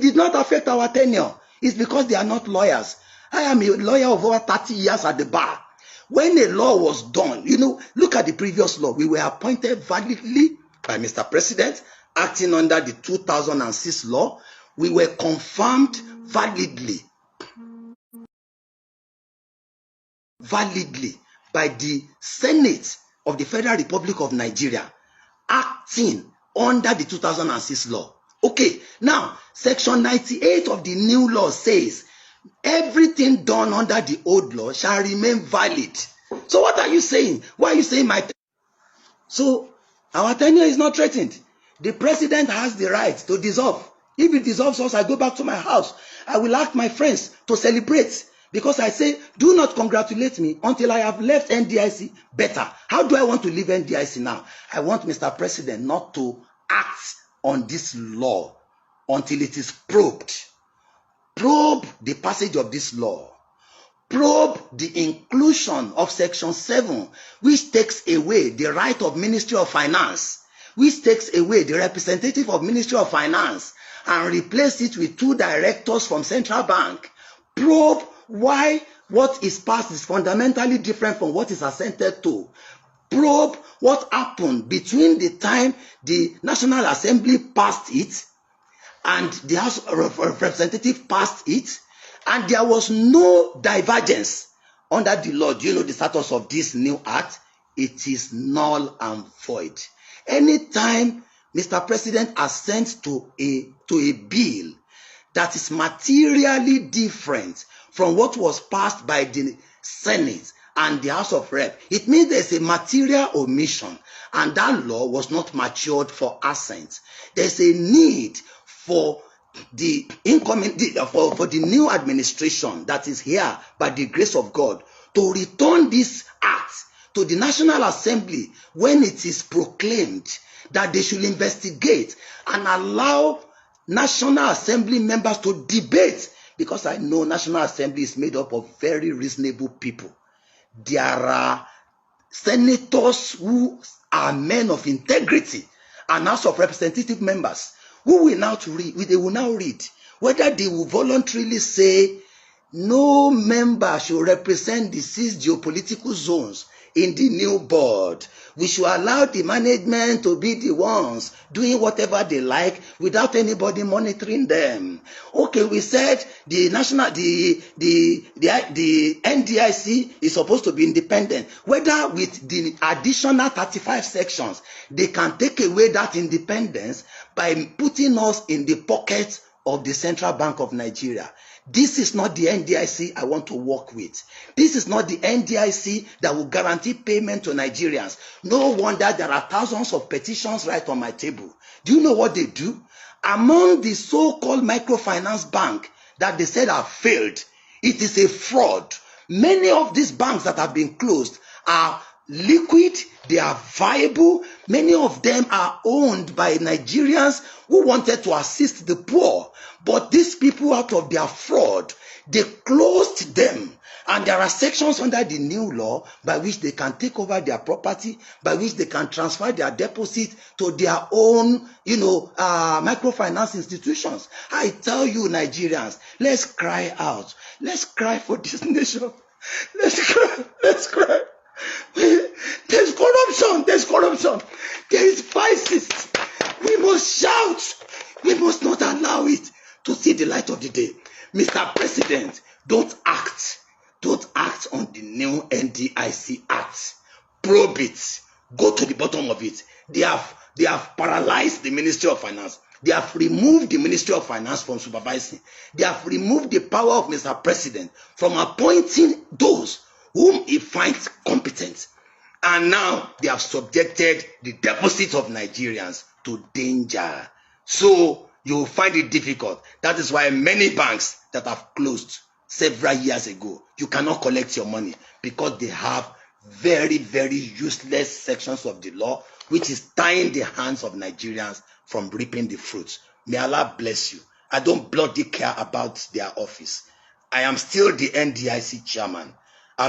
It did not affect our tenure. It's because they are not lawyers. I am a lawyer of over 30 years at the bar. When a law was done, look at the previous law. We were appointed validly by Mr. President, acting under the 2006 law. We were confirmed validly by the Senate of the Federal Republic of Nigeria, acting under the 2006 law. Okay, now, Section 98 of the new law says, everything done under the old law shall remain valid. So what are you saying? Why are you saying my tenure? So our tenure is not threatened. The president has the right to dissolve. If he dissolves us, I go back to my house. I will ask my friends to celebrate, because I say, do not congratulate me until I have left NDIC better. How do I want to leave NDIC now? I want Mr. President not to act on this law until it is probed. Probe the passage of this law. Probe the inclusion of Section 7, which takes away the right of Ministry of Finance, which takes away the representative of Ministry of Finance, and replace it with 2 directors from Central Bank. Probe why what is passed is fundamentally different from what is assented to. Probe what happened between the time the National Assembly passed it and the House of Representatives passed it, and there was no divergence under the law. Do you know the status of this new act? It is null and void. Anytime Mr. President assents to a bill that is materially different from what was passed by the Senate and the House of Rep, it means there's a material omission, and that law was not matured for assent. There's a need for the incoming, for the new administration that is here by the grace of God to return this act to the National Assembly when it is proclaimed that they should investigate and allow National Assembly members to debate, because I know National Assembly is made up of very reasonable people. There are senators who are men of integrity and House of Representative members who will now read. They will now read whether they will voluntarily say no member should represent the 6 geopolitical zones in the new board. We should allow the management to be the ones doing whatever they like without anybody monitoring them. Okay, we said the NDIC is supposed to be independent. Whether with the additional 35 sections, they can take away that independence by putting us in the pocket of the Central Bank of Nigeria. This is not the NDIC I want to work with. This is not the NDIC that will guarantee payment to Nigerians. No wonder there are thousands of petitions right on my table. Do you know what they do? Among the so-called microfinance bank that they said have failed, it is a fraud. Many of these banks that have been closed are liquid, they are viable. Many of them are owned by Nigerians who wanted to assist the poor. But these people, out of their fraud, they closed them. And there are sections under the new law by which they can take over their property, by which they can transfer their deposit to their own, microfinance institutions. I tell you, Nigerians, let's cry out. Let's cry for this nation. Let's cry. Let's cry. There's corruption. There is vices. We must shout. We must not allow it to see the light of the day. Mr. President, don't act on the new NDIC Act. Probe it. Go to the bottom of it. They have paralyzed the Ministry of Finance. They have removed the Ministry of Finance from supervising. They have removed the power of Mr. President from appointing those whom he finds competent. And now they have subjected the deposits of Nigerians to danger. So you will find it difficult. That is why many banks that have closed several years ago, you cannot collect your money because they have very, very useless sections of the law which is tying the hands of Nigerians from reaping the fruits. May Allah bless you. I don't bloody care about their office. I am still the NDIC chairman. I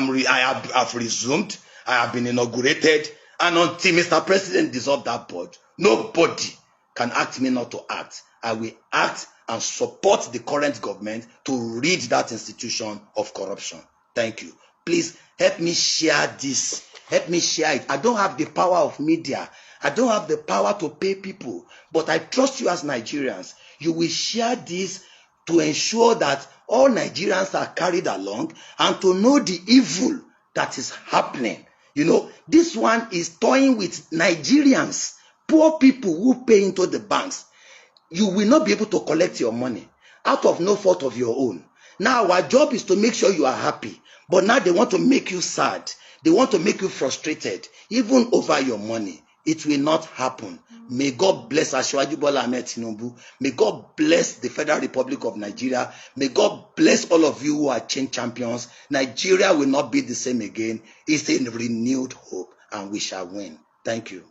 have resumed. I have been inaugurated. And until Mr. President dissolve that board, nobody can ask me not to act. I will act and support the current government to rid that institution of corruption. Thank you. Please help me share this. Help me share it. I don't have the power of media. I don't have the power to pay people, but I trust you as Nigerians. You will share this to ensure that all Nigerians are carried along and to know the evil that is happening. You know, this one is toying with Nigerians, poor people who pay into the banks. You will not be able to collect your money out of no fault of your own. Now, our job is to make sure you are happy, but now they want to make you sad. They want to make you frustrated, even over your money. It will not happen. May God bless ASIWAJU Bola Ahmed Tinubu. May God bless the Federal Republic of Nigeria. May God bless all of you who are change champions. Nigeria will not be the same again. It's a renewed hope, and we shall win. Thank you.